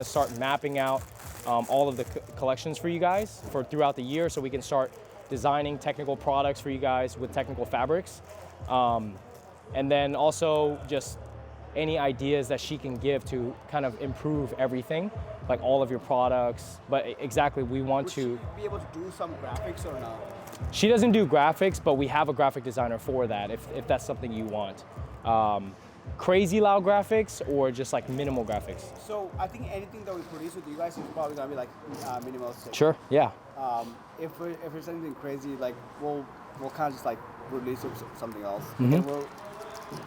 start mapping out all of the collections for you guys for throughout the year, so we can start designing technical products for you guys with technical fabrics, and then also just any ideas that she can give to kind of improve everything, like all of your products. But exactly, we want to be able to do some graphics or not. She doesn't do graphics, but we have a graphic designer for that if that's something you want. Crazy loud graphics or just like minimal graphics? So I think anything that we produce with you guys is probably gonna be like minimalistic. Sure, yeah. If it's anything crazy, like we'll kind of just like release something else. Mm-hmm. And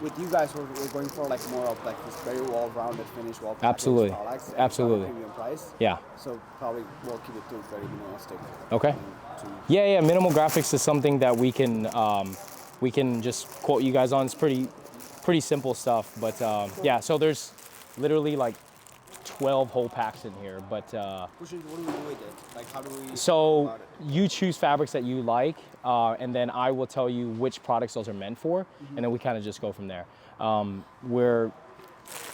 with you guys, we're going for like more of like this very well-rounded, finished, well-packaged Absolutely. products. Absolutely. Premium price. Yeah. So probably we'll keep it to very minimalistic. Okay. Yeah, minimal graphics is something that we can just quote you guys on. It's pretty simple stuff, but yeah, so there's literally like 12 whole packs in here, but what do we do with it? Like, how do we so you choose fabrics that you like, and then I will tell you which products those are meant for, and then we kind of just go from there.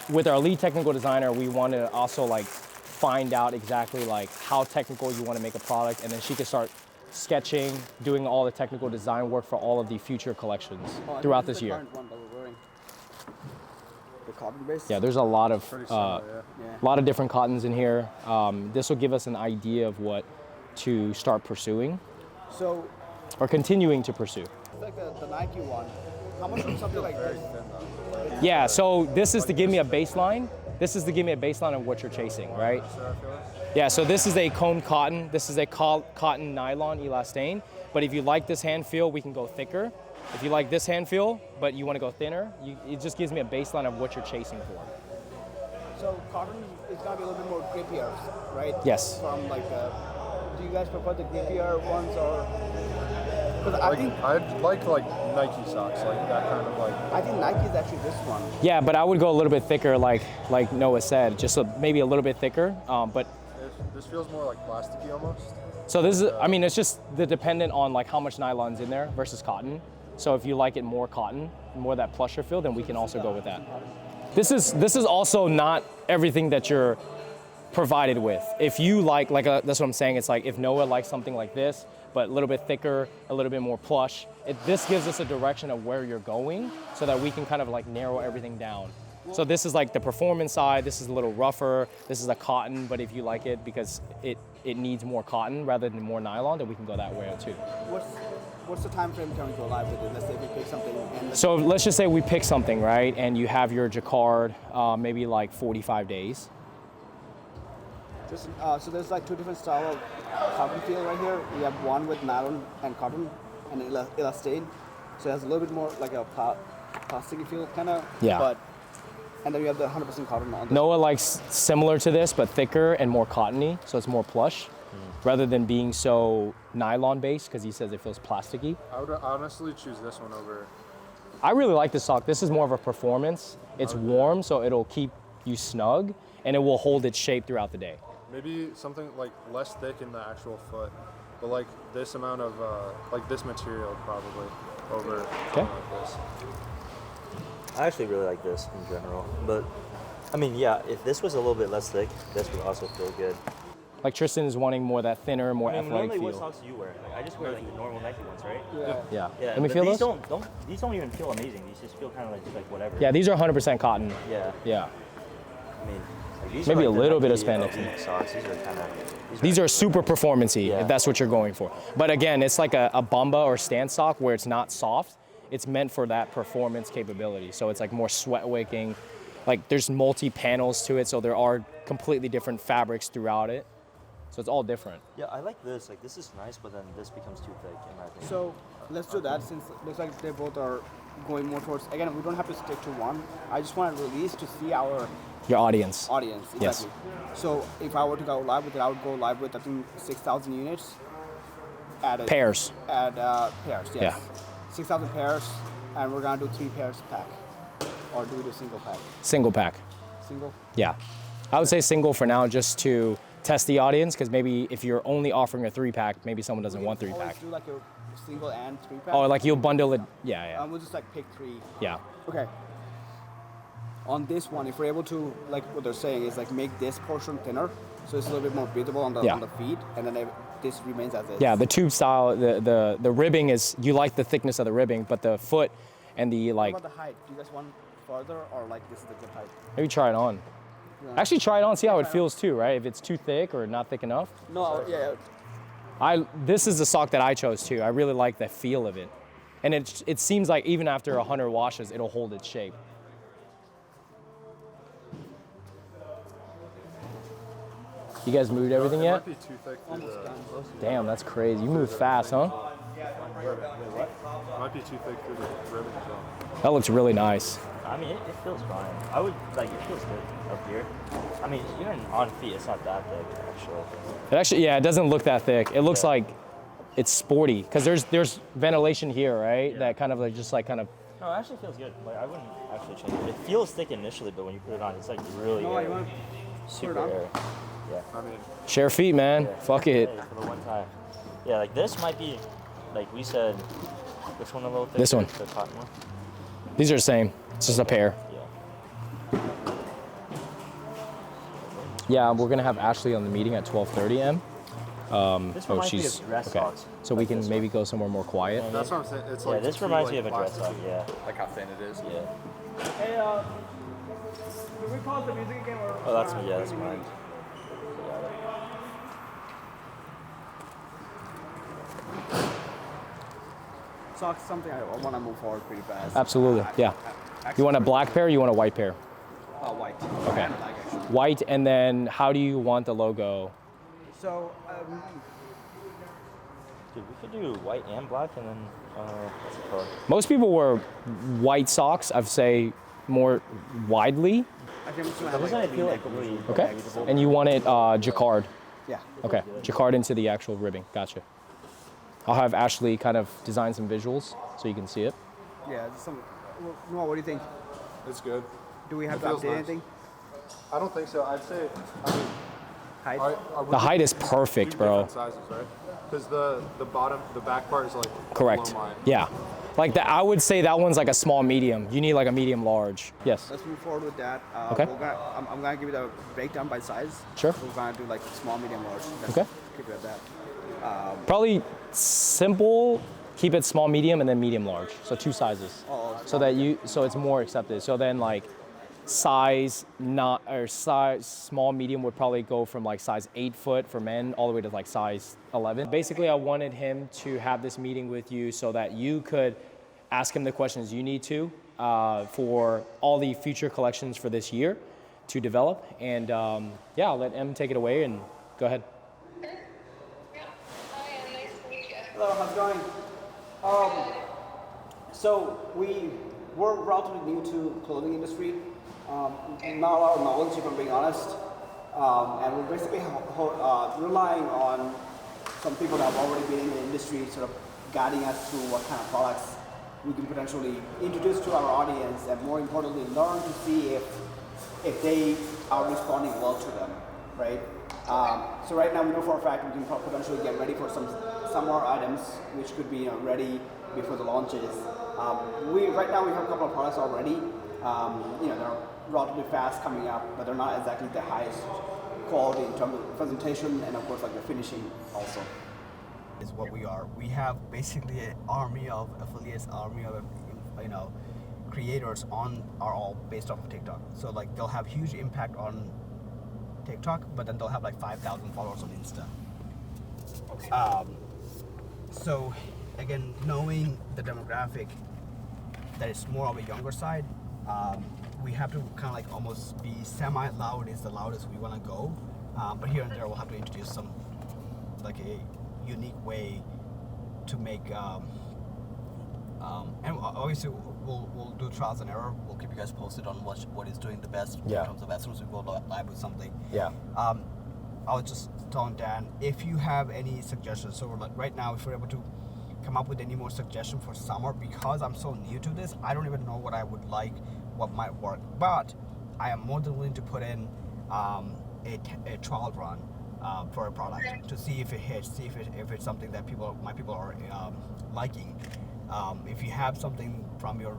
With our lead technical designer, we want to also like find out exactly like how technical you want to make a product, and then she can start sketching, doing all the technical design work for all of the future collections throughout this year. The cotton based? Yeah, there's a lot of yeah. lot of different cottons in here. This will give us an idea of what to start pursuing. So, or continuing to pursue. It's like the Nike one. How much would something like this? Yeah, so this is to give me a baseline. This is to give me a baseline of what you're chasing, right? Yeah, so this is a combed cotton. This is a cotton nylon elastane. But if you like this hand feel, we can go thicker. If you like this hand feel, but you want to go thinner, it just gives me a baseline of what you're chasing for. So cotton is gonna be a little bit more grippier, right? Yes. From like, do you guys prefer the grippier ones or? Because I think I'd like Nike socks, like that kind of like. I think Nike is actually this one. Yeah, but I would go a little bit thicker, like Noah said, just maybe a little bit thicker. But this feels more like plasticky almost. So this is, I mean, it's just dependent on like how much nylon's in there versus cotton. So if you like it more cotton, more that plusher feel, then we can also go with that. This is also not everything that you're provided with. If you like that's what I'm saying. It's like if Noah likes something like this, but a little bit thicker, a little bit more plush, this gives us a direction of where you're going so that we can kind of like narrow everything down. So this is like the performance side, this is a little rougher, this is a cotton, but if you like it because it needs more cotton rather than more nylon, then we can go that way too. What's the time frame can we go live with it? Let's say we pick something. So let's just say we pick something, right? And you have your jacquard, maybe like 45 days. So there's like two different styles of cotton feel right here. We have one with nylon and cotton and elastane. So it has a little bit more like a plasticky feel kind of. Yeah. And then we have the 100% cotton on this. Noah likes similar to this, but thicker and more cottony, so it's more plush, rather than being so nylon based, because he says it feels plasticky. I would honestly choose this one over. I really like this sock. This is more of a performance. It's warm, so it'll keep you snug, and it will hold its shape throughout the day. Maybe something like less thick in the actual foot, but like this amount of, like this material probably over something like this. I actually really like this in general, but I mean, yeah, if this was a little bit less thick, this would also feel good. Like Tristan is wanting more that thinner, more athletic normally feel. what socks do you wear? Like, I just wear like the normal Nike ones, right? Yeah. Yeah. Let me feel these those. These don't even feel amazing. These just feel kind of like whatever. Yeah, these are 100% cotton. Yeah. Yeah. I mean, like, these Maybe are a like the little bit of Nike, spandex. Elite socks. These are kind of. These are super performance-y, Yeah. if that's what you're going for. But again, it's like a Bamba or stand sock where it's not soft. It's meant for that performance capability. So it's like more sweat wicking. Like there's multi-panels to it, so there are completely different fabrics throughout it. So it's all different. Yeah, I like this. Like this is nice, but then this becomes too thick in my opinion. So let's do that since it looks like they both are going more towards, again, we don't have to stick to one. I just want to release to see our Your audience. audience. Exactly. Yes. So if I were to go live with it, I would go live with I think 6,000 units. Pairs. Pairs, yes. Yeah. 6,000 pairs, and we're gonna do 3 pairs pack. Or do we do single pack? Single pack. Single? Yeah. I would say single for now just to test the audience, because maybe if you're only offering a 3-pack, maybe someone doesn't want 3-pack. Always do like a single and 3-pack? Oh, like you'll bundle it. Yeah. We'll just like pick 3. Yeah. Okay. on this one, if we're able to, like what they're saying is like make this portion thinner, so it's a little bit more breathable on the feet, and then this remains as is. Yeah, the tube style, the ribbing is, you like the thickness of the ribbing, but the foot and the like. What about the height? Do you guys want farther, or like this is the good height? Maybe try it on. Yeah. Actually try it on, see how it feels too, right? If it's too thick or not thick enough. No, yeah. This is the sock that I chose too. I really like the feel of it. And it seems like even after 100 washes, it'll hold its shape. You guys moved everything It yet? might be too thick through the. Damn, that's crazy. You move fast, huh? It might be too thick through the ribbon as well. That looks really nice. I mean, it feels fine. I would, like, it feels good up here. I mean, even on feet, it's not that thick, actually. It doesn't look that thick. It looks like it's sporty, because there's ventilation here, right? Yeah. That kind of like, just like kind of. No, it actually feels good. Like, I wouldn't actually change it. It feels thick initially, but when you put it on, it's like really No, airy. you want Super on? airy. Yeah. I mean, Share feet, man. Yeah. Fuck it. Hey, for the one time. Yeah, like this might be, like we said, which one a little thicker? This one. The cotton one? These are the same. It's just a pair. Yeah. Yeah, we're gonna have Ashley on the meeting at 12:30 m. This reminds me of dress okay. socks. So we can maybe go somewhere more quiet. that's what I'm saying. It's Yeah, like this too, reminds like, me of a dress plastic. sock, yeah. Like how thin it is. Yeah. Hey, can we pause the music again? Or Oh, that's me, yeah, that's mine. Socks something I want to move forward pretty fast. Absolutely, yeah. You want a black pair or you want a white pair? White. Okay. And black, actually. White, and then how do you want the logo? So, Dude, we could do white and black, and then, what's it called? Most people wear white socks, I'd say more widely. I think I'm just gonna But have doesn't like it feel like V-neck. really Okay. negligible? And you want it jacquard. Yeah. Okay, jacquard into the actual ribbing. Gotcha. I'll have Ashley kind of design some visuals so you can see it. Yeah. Noah, what do you think? It's good. Do we have It to feels update nice. anything? I don't think so. I'd say. I mean, Height? The height is perfect, bro. Different sizes, right? Because the bottom, the back part is like Correct. below mine. Yeah. Like that, I would say that one's like a small medium. You need like a medium large. Yes. Let's move forward with that. Okay. I'm gonna give you the breakdown by size. Sure. We're gonna do like small, medium, large. Let's Okay. keep it at that. Probably simple. Keep it small, medium, and then medium, large. So 2 sizes. So that so it's more accepted. So then like size small, medium would probably go from like size 8 foot for men all the way to like size 11. Basically, I wanted him to have this meeting with you so that you could ask him the questions you need to for all the future collections for this year to develop. And yeah, I'll let Em take it away and go ahead. Hi, nice to meet you. Hello, how's it going? So we're relatively new to clothing industry. Not a lot of knowledge, if I'm being honest. And we're basically relying on some people that have already been in the industry, sort of guiding us through what kind of products we can potentially introduce to our audience, and more importantly, learn to see if they are responding well to them, right? So right now we know for a fact we can potentially get ready for some summer items, which could be ready before the launches. Right now we have a couple of products already. They're relatively fast coming up, but they're not exactly the highest quality in terms of presentation and of course like the finishing also. Is what we are. We have basically an army of affiliates, army of creators are all based off of TikTok. So like they'll have huge impact on TikTok, but then they'll have like 5,000 followers on Insta. Okay. So again, knowing the demographic that is more of a younger side, we have to kind of like almost be semi-loud is the loudest we want to go. But here and there we'll have to introduce some like a unique way to make and obviously we'll do trials and error. We'll keep you guys posted on what is doing the best in terms of as soon as we go live with something. Yeah. I was just telling Dan, if you have any suggestions, so we're like right now, if we're able to come up with any more suggestions for summer, because I'm so new to this, I don't even know what I would like, what might work. But I am more than willing to put in a trial run for a product to see if it hits, see if it's something that my people are liking. If you have something from your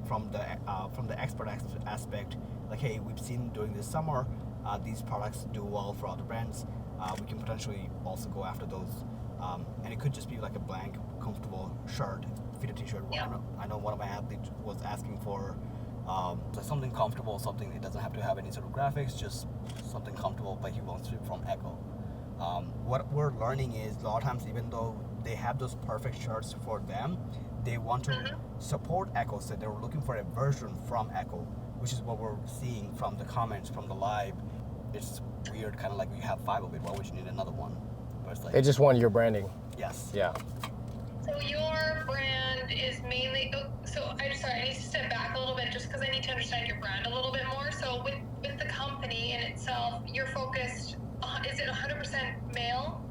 from the expert aspect, like, hey, we've seen during this summer, these products do well for other brands. We can potentially also go after those, and it could just be like a blank, comfortable shirt, fitted t-shirt. Yeah. I know one of my athletes was asking for something comfortable, something it doesn't have to have any sort of graphics, just something comfortable, but he wants it from Echo. What we're learning is a lot of times, even though they have those perfect shirts for them, they want to support Echo, so they're looking for a version from Echo, which is what we're seeing from the comments from the live. It's weird, kind of like we have 5 of it. Why would you need another one? But it's like, They just want your branding. yes. Yeah. So your brand is mainly. I need to step back a little bit just because I need to understand your brand a little bit more. So with the company in itself, you're focused. Is it 100% male?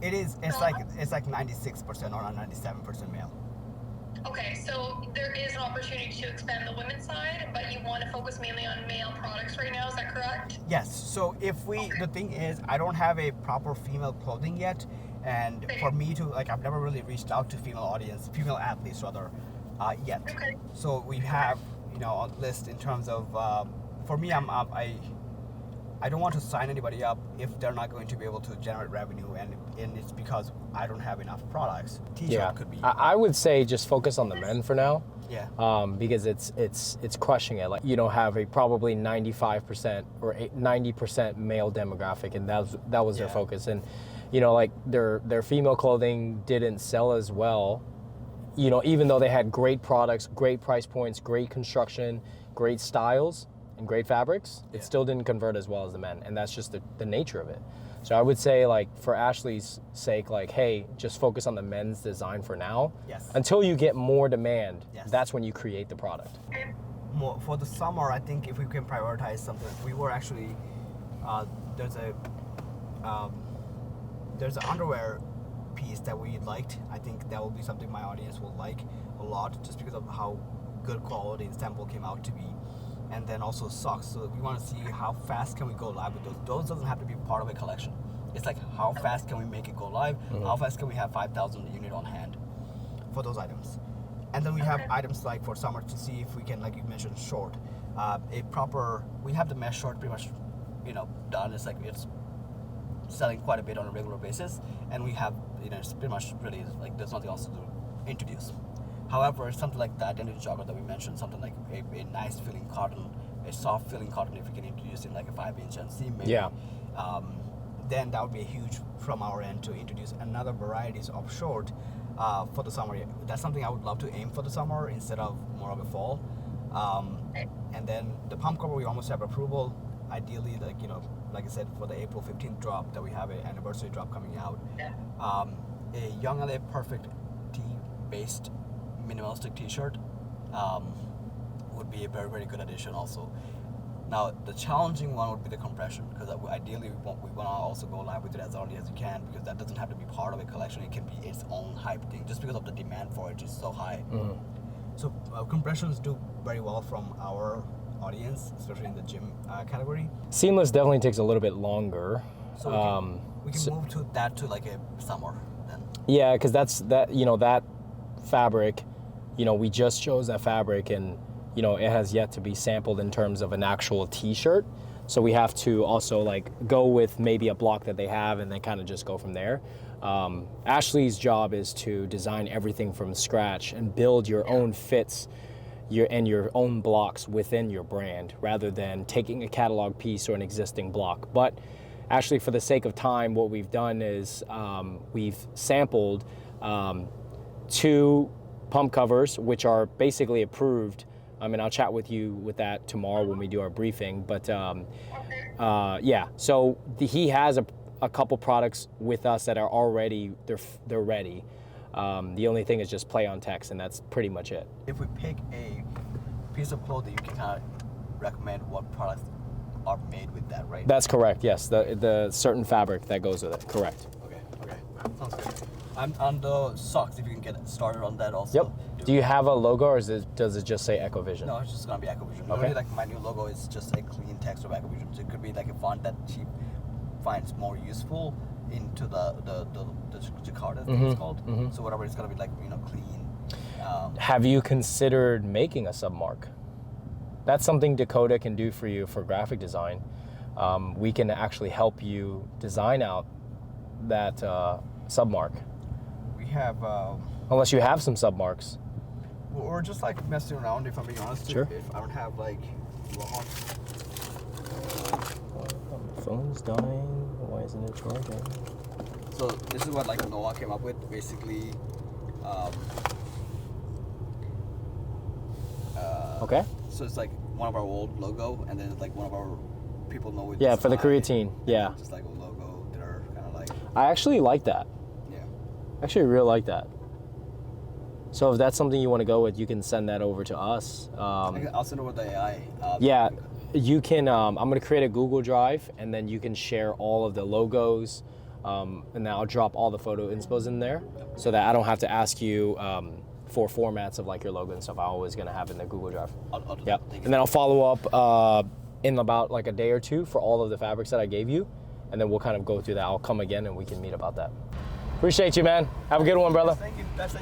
It is. It's like 96% or 97% male. Okay, so there is an opportunity to expand the women's side, but you want to focus mainly on male products right now. Is that correct? Yes. So the thing is, I don't have a proper female clothing yet, and for me to I've never really reached out to female athletes rather, yet. Okay. So we have a list in terms of for me, I don't want to sign anybody up if they're not going to be able to generate revenue, and it's because I don't have enough products. T-shirt could be. I would say just focus on the men for now. Yeah. Because it's crushing it. Like, you don't have a probably 95% or 90% male demographic, and that was their focus. And like their female clothing didn't sell as well. Even though they had great products, great price points, great construction, great styles, and great fabrics, it still didn't convert as well as the men, and that's just the nature of it. So I would say, like, for Ashley's sake, like, hey, just focus on the men's design for now. Yes. Until you get more demand, Yes. That's when you create the product. More for the summer, I think if we can prioritize something, we were actually there's an underwear piece that we liked. I think that will be something my audience will like a lot, just because of how good quality the sample came out to be. And then also socks. So we want to see how fast can we go live with those. Those doesn't have to be part of a collection. It's like, how fast can we make it go live? How fast can we have 5,000 unit on hand for those items? And then we have items like for summer to see if we can, like you mentioned, short. We have the mesh short pretty much, done. It's like it's selling quite a bit on a regular basis, and we have, it's pretty much really like there's nothing else to introduce. However, something like the identity jogger that we mentioned, something like a nice feeling cotton, a soft feeling cotton, if we can introduce in like a 5-inch and see maybe, then that would be huge from our end to introduce another varieties of short for the summer. That's something I would love to aim for the summer instead of more of a fall. And then the pump cover, we almost have approval. Ideally, like I said, for the April 15th drop that we have an anniversary drop coming out. A Young LA Perfect Tee-based minimalistic t-shirt would be a very, very good addition also. Now, the challenging one would be the compression, because ideally we want to also go live with it as early as we can, because that doesn't have to be part of a collection. It can be its own hype thing, just because of the demand for it is so high. So compressions do very well from our audience, especially in the gym category. Seamless definitely takes a little bit longer. So we can move to that to like a summer then. Yeah, because that fabric, we just chose that fabric, and it has yet to be sampled in terms of an actual t-shirt. So we have to also like go with maybe a block that they have and then kind of just go from there. Ashley's job is to design everything from scratch and build your own fits your own blocks within your brand, rather than taking a catalog piece or an existing block. But actually, for the sake of time, what we've done is we've sampled 2 pump covers, which are basically approved. I mean, I'll chat with you with that tomorrow when we do our briefing. But so he has a couple products with us that are already they're ready. The only thing is just play on text, and that's pretty much it. If we pick a piece of clothing, you can kind of recommend what products are made with that, right? That's correct. Yes, the certain fabric that goes with it. Correct. Okay, sounds good. I'm on the socks, if you can get started on that also. Yep. Do you have a logo, or does it just say EchoVision? No, it's just gonna be EchoVision. Okay. Really, like my new logo is just a clean text of EchoVision. So it could be like a font that she finds more useful into the Jakarta thing it's called. So whatever, it's gonna be like clean. Have you considered making a submark? That's something Dakota can do for you for graphic design. We can actually help you design out that submark. We have. Unless you have some submarks. We're just like messing around. If I'm being honest. Sure. If I don't have like long. Phone's dying. Why isn't it charging? So this is what like Noah came up with. Basically. Okay. So it's like one of our old logo, and then like one of our people know it. Yeah, for the creatine. Yeah. Just like a logo that are kind of like. I actually like that. Yeah. Actually, really like that. So if that's something you want to go with, you can send that over to us. I'll send over the AI. Yeah, you can. I'm going to create a Google Drive, and then you can share all of the logos, and then I'll drop all the photo inspos in there, so that I don't have to ask you for formats of like your logo and stuff. I'm always going to have it in the Google Drive. I'll do Yep. that. Thank And then I'll follow up in about like a day or two for all of the fabrics that I gave you, and then we'll kind of go through that. I'll come again and we can meet about that. Appreciate you, man. Have a good one, brother. Thank you. That's it.